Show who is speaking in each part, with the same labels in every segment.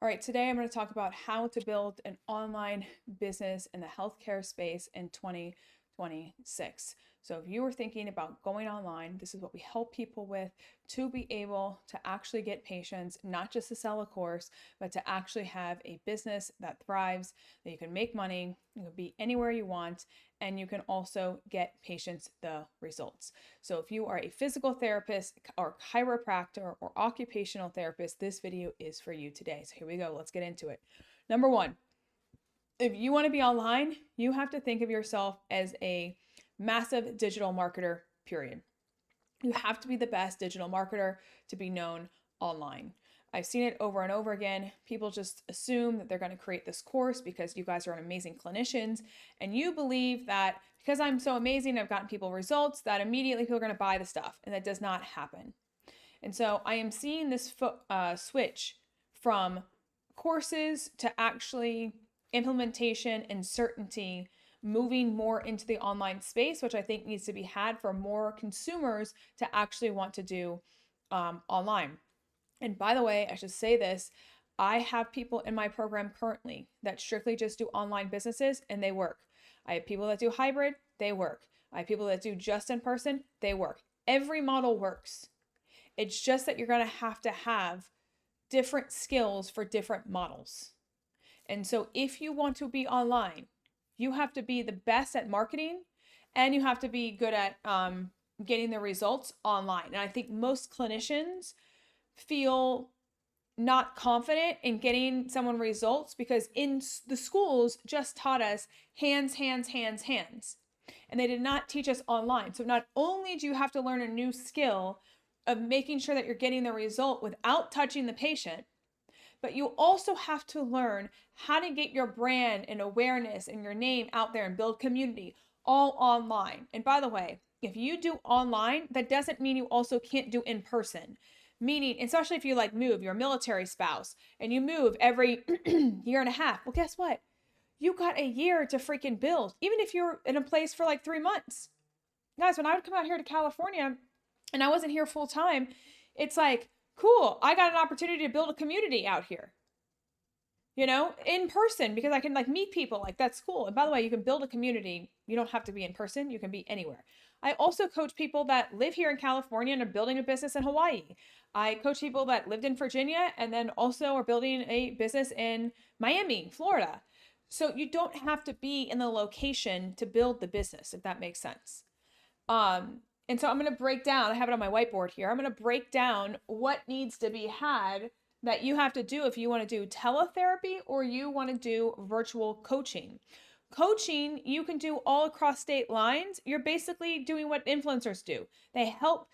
Speaker 1: All right, today I'm going to talk about how to build an online business in the healthcare space in 2026. So, if you were thinking about going online, this is what we help people with to be able to actually get patients, not just to sell a course, but to actually have a business that thrives, that you can make money, you can be anywhere you want, and you can also get patients the results. So if you are a physical therapist or chiropractor or occupational therapist, this video is for you today. So here we go. Let's get into it. Number one, if you want to be online, you have to think of yourself as a massive digital marketer, period. You have to be the best digital marketer to be known online. I've seen it over and over again. People just assume that they're going to create this course because you guys are amazing clinicians, and you believe that because I'm so amazing, I've gotten people results, that immediately people are going to buy the stuff, and that does not happen. And so I am seeing this switch from courses to actually implementation and certainty moving more into the online space, which I think needs to be had for more consumers to actually want to do online. And by the way, I should say this, I have people in my program currently that strictly just do online businesses and they work. I have people that do hybrid, they work. I have people that do just in person, they work. Every model works. It's just that you're going to have different skills for different models. And so if you want to be online, you have to be the best at marketing and you have to be good at getting the results online. And I think most clinicians feel not confident in getting someone results because in the schools just taught us hands, hands, hands, hands. And they did not teach us online. So not only do you have to learn a new skill of making sure that you're getting the result without touching the patient, but you also have to learn how to get your brand and awareness and your name out there and build community all online. And by the way, if you do online, that doesn't mean you also can't do in person. Meaning, especially if you move, you're a military spouse and you move every year and a half. Well, guess what? You got a year to freaking build, even if you're in a place for like 3 months. Guys, when I would come out here to California and I wasn't here full time, it's like, cool, I got an opportunity to build a community out here, in person because I can meet people. That's cool. And by the way, you can build a community. You don't have to be in person. You can be anywhere. I also coach people that live here in California and are building a business in Hawaii. I coach people that lived in Virginia and then also are building a business in Miami, Florida. So you don't have to be in the location to build the business, if that makes sense. And so I'm going to break down, I have it on my whiteboard here. I'm going to break down what needs to be had that you have to do if you want to do teletherapy or you want to do virtual coaching. Coaching, you can do all across state lines. You're basically doing what influencers do. They help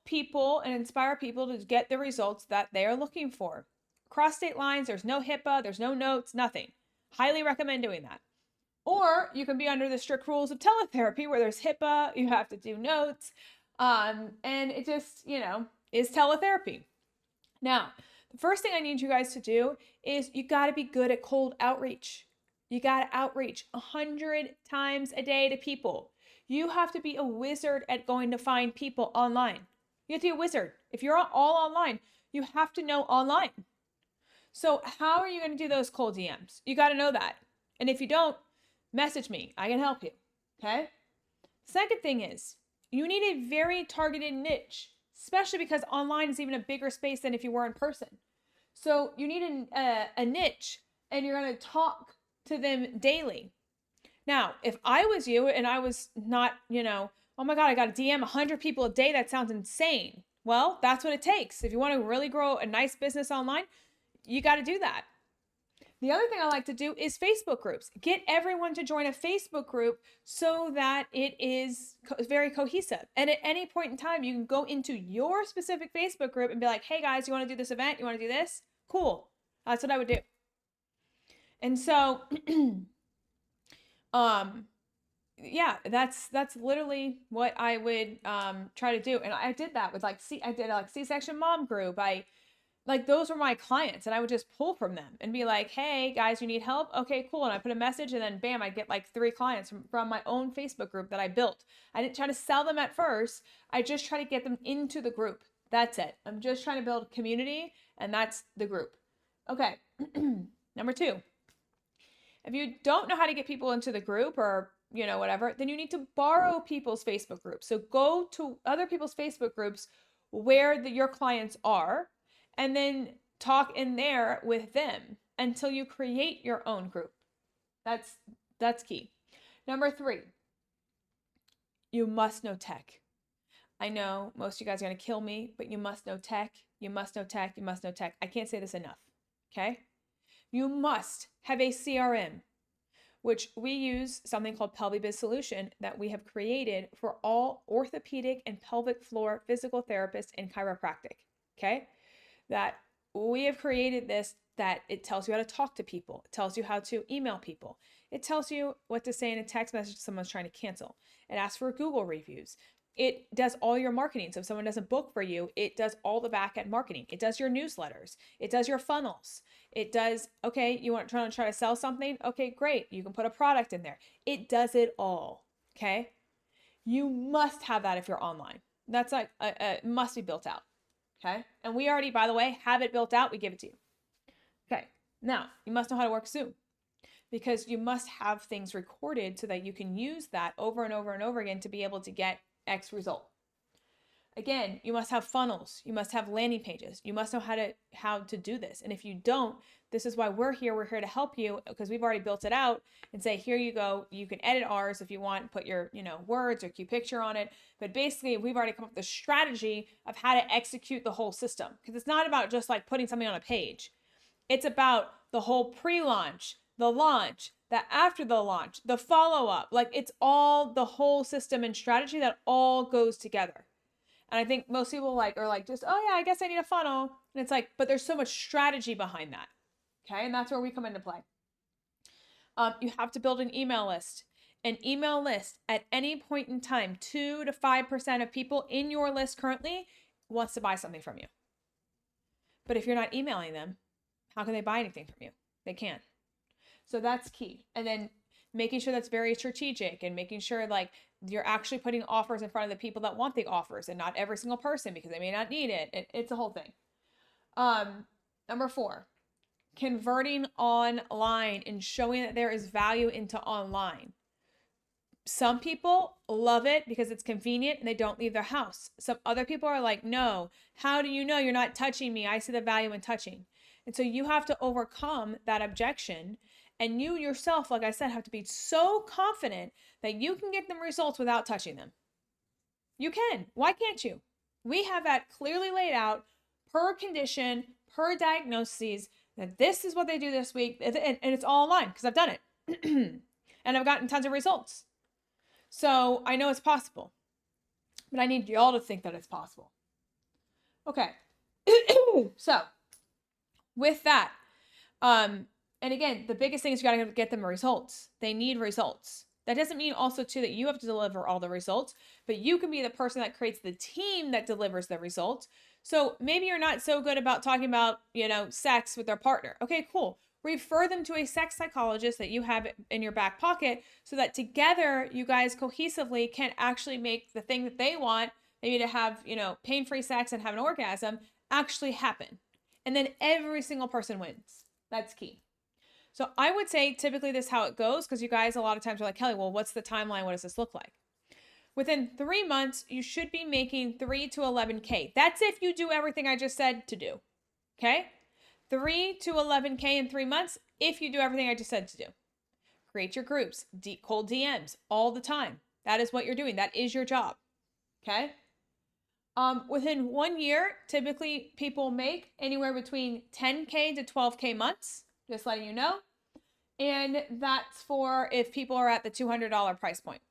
Speaker 1: people and inspire people to get the results that they are looking for. Cross state lines, there's no HIPAA, there's no notes, nothing. Highly recommend doing that. Or you can be under the strict rules of teletherapy where there's HIPAA, you have to do notes, and it just, is teletherapy. Now, the first thing I need you guys to do is you got to be good at cold outreach. You got to outreach 100 times a day to people. You have to be a wizard at going to find people online. You have to be a wizard. If you're all online, you have to know online. So how are you going to do those cold DMs? You got to know that. And if you don't, message me. I can help you. Okay? Second thing is, you need a very targeted niche, especially because online is even a bigger space than if you were in person. So you need a niche and you're going to talk to them daily. Now, if I was you and I was not, oh my God, I got to DM 100 people a day, that sounds insane. Well, that's what it takes. If you want to really grow a nice business online, you got to do that. The other thing I like to do is Facebook groups. Get everyone to join a Facebook group so that it is very cohesive. And at any point in time, you can go into your specific Facebook group and be like, hey guys, you want to do this event? You want to do this? Cool. That's what I would do. And so, yeah, that's literally what I would try to do. And I did that with I did a C-section mom group. Those were my clients and I would just pull from them and be like, hey guys, you need help? Okay, cool. And I put a message and then bam, I'd get 3 clients from my own Facebook group that I built. I didn't try to sell them at first. I just try to get them into the group. That's it. I'm just trying to build a community and that's the group. Okay. Number 2, if you don't know how to get people into the group or, whatever, then you need to borrow people's Facebook groups. So go to other people's Facebook groups where your clients are, and then talk in there with them until you create your own group. That's key. Number 3, you must know tech. I know most of you guys are going to kill me, but you must know tech. You must know tech. You must know tech. I can't say this enough. Okay? You must have a CRM, which we use something called PelviBiz Solution that we have created for all orthopedic and pelvic floor physical therapists and chiropractic. Okay? That we have created this, that it tells you how to talk to people. It tells you how to email people. It tells you what to say in a text message if someone's trying to cancel. It asks for Google reviews. It does all your marketing. So if someone doesn't book for you, it does all the back end marketing. It does your newsletters. It does your funnels. It does, okay, you want to try to sell something? Okay, great. You can put a product in there. It does it all. Okay. You must have that if you're online. That's like, must be built out. Okay. And we already, by the way, have it built out. We give it to you. Okay. Now you must know how to work Zoom, because you must have things recorded so that you can use that over and over and over again to be able to get X result. Again, you must have funnels. You must have landing pages. You must know how to do this. And if you don't, this is why we're here. We're here to help you, because we've already built it out and say, here you go. You can edit ours if you want, put your, words or cute picture on it. But basically, we've already come up with the strategy of how to execute the whole system. Because it's not about just like putting something on a page. It's about the whole pre-launch, the launch, the after the launch, the follow-up. Like, it's all the whole system and strategy that all goes together. And I think most people are like, just, oh yeah, I guess I need a funnel. And it's like, but there's so much strategy behind that. Okay. And that's where we come into play. You have to build an email list. An email list at any point in time, 2 to 5% of people in your list currently wants to buy something from you. But if you're not emailing them, how can they buy anything from you? They can't. So that's key. And then making sure that's very strategic, and making sure like you're actually putting offers in front of the people that want the offers, and not every single person, because they may not need it. It's a whole thing. Number 4, converting online and showing that there is value into online. Some people love it because it's convenient and they don't leave their house. Some other people are like, no, how do you know you're not touching me? I see the value in touching. And so you have to overcome that objection. And you yourself, like I said, have to be so confident that you can get them results without touching them. You can. Why can't you? We have that clearly laid out per condition, per diagnoses, that this is what they do this week. And it's all online because I've done it. And I've gotten tons of results. So I know it's possible. But I need y'all to think that it's possible. Okay. So with that, and again, the biggest thing is you got to get them results. They need results. That doesn't mean also too that you have to deliver all the results, but you can be the person that creates the team that delivers the results. So maybe you're not so good about talking about, sex with their partner. Okay, cool. Refer them to a sex psychologist that you have in your back pocket, so that together you guys cohesively can actually make the thing that they want, maybe to have, pain-free sex and have an orgasm, actually happen. And then every single person wins. That's key. So I would say typically this is how it goes, because you guys a lot of times are like, Kelly, well, what's the timeline? What does this look like? Within 3 months, you should be making 3 to 11K. That's if you do everything I just said to do. Okay? 3 to 11K in 3 months if you do everything I just said to do. Create your groups, cold DMs all the time. That is what you're doing. That is your job. Okay? Within 1 year, typically people make anywhere between 10K to 12K months, just letting you know. And that's for if people are at the $200 price point.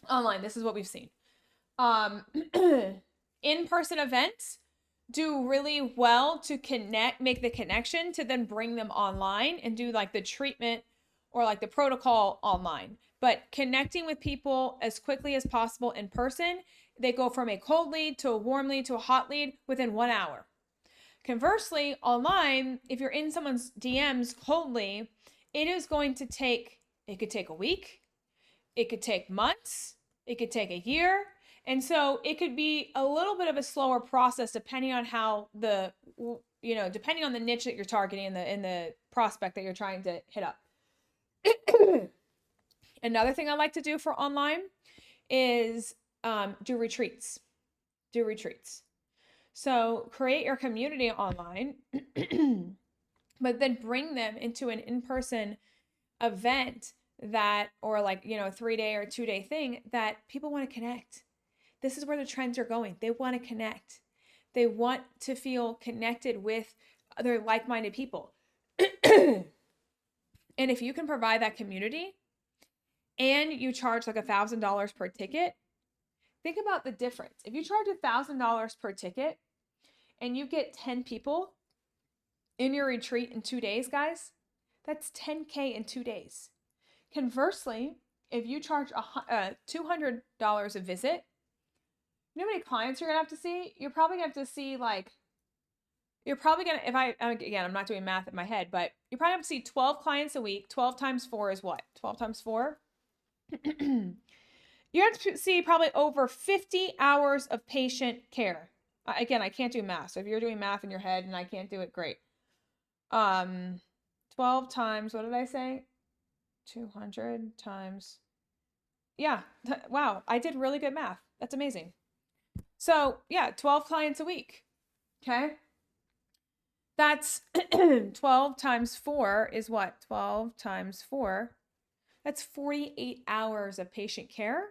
Speaker 1: Online, this is what we've seen. In-person events do really well to make the connection to then bring them online and do like the treatment or like the protocol online. But connecting with people as quickly as possible in person, they go from a cold lead to a warm lead to a hot lead within 1 hour. Conversely, online, if you're in someone's DMs coldly, it could take a week, it could take months, it could take a year. And so it could be a little bit of a slower process depending on how the depending on the niche that you're targeting and the prospect that you're trying to hit up. Another thing I like to do for online is do retreats. Do retreats. So create your community online, but then bring them into an in-person event or like, 3-day or 2-day thing that people want to connect. This is where the trends are going. They want to connect. They want to feel connected with other like-minded people. And if you can provide that community and you charge like $1,000 per ticket, think about the difference. If you charge $1,000 per ticket and you get 10 people in your retreat in 2 days, guys, that's $10K in 2 days. Conversely, if you charge $200 a visit, you know how many clients you're gonna have to see? You're probably gonna have to see again, I'm not doing math in my head, but you probably have to see 12 clients a week. 12 times 4 is what? 12 times 4? You have to see probably over 50 hours of patient care. Again, I can't do math. So if you're doing math in your head and I can't do it, great. 12 times, what did I say? 200 times. Yeah. Wow. I did really good math. That's amazing. So yeah, 12 clients a week. Okay. That's 12 times 4 is what? 12 times 4. That's 48 hours of patient care.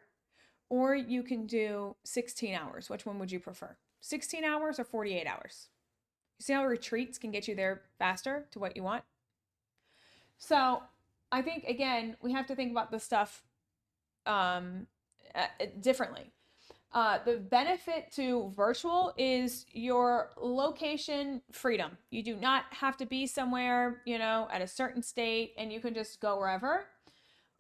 Speaker 1: Or you can do 16 hours. Which one would you prefer? 16 hours or 48 hours? You see how retreats can get you there faster to what you want? So I think, again, we have to think about this stuff differently. The benefit to virtual is your location freedom. You do not have to be somewhere, at a certain state, and you can just go wherever.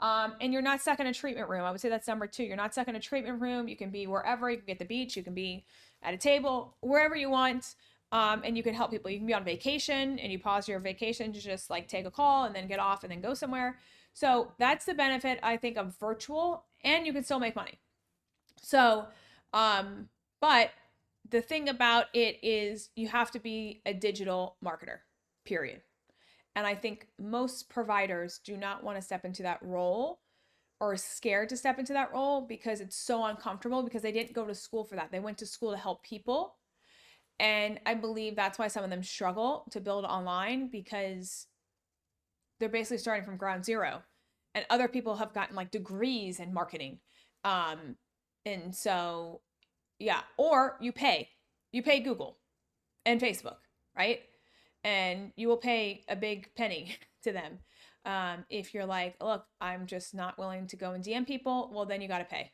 Speaker 1: And you're not stuck in a treatment room. I would say that's number 2. You're not stuck in a treatment room. You can be wherever. You can be at the beach. You can be at a table, wherever you want. And you can help people. You can be on vacation and you pause your vacation to just like take a call and then get off and then go somewhere. So that's the benefit, I think, of virtual, and you can still make money. So, but the thing about it is you have to be a digital marketer, period. And I think most providers do not want to step into that role or are scared to step into that role because it's so uncomfortable, because they didn't go to school for that. They went to school to help people. And I believe that's why some of them struggle to build online, because they're basically starting from ground zero. And other people have gotten like degrees in marketing. And so, yeah, or you pay Google and Facebook, right? And you will pay a big penny to them. If you're like, look, I'm just not willing to go and DM people, well, then you got to pay.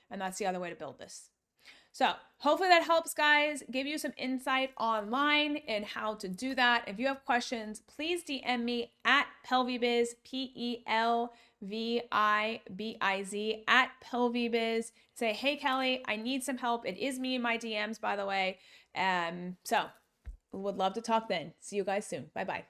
Speaker 1: And that's the other way to build this. So hopefully that helps, guys, give you some insight online and how to do that. If you have questions, please DM me at Pelvibiz, PELVIBIZ, at Pelvibiz. Say, hey, Kelly, I need some help. It is me in my DMs, by the way. So would love to talk then. See you guys soon. Bye-bye.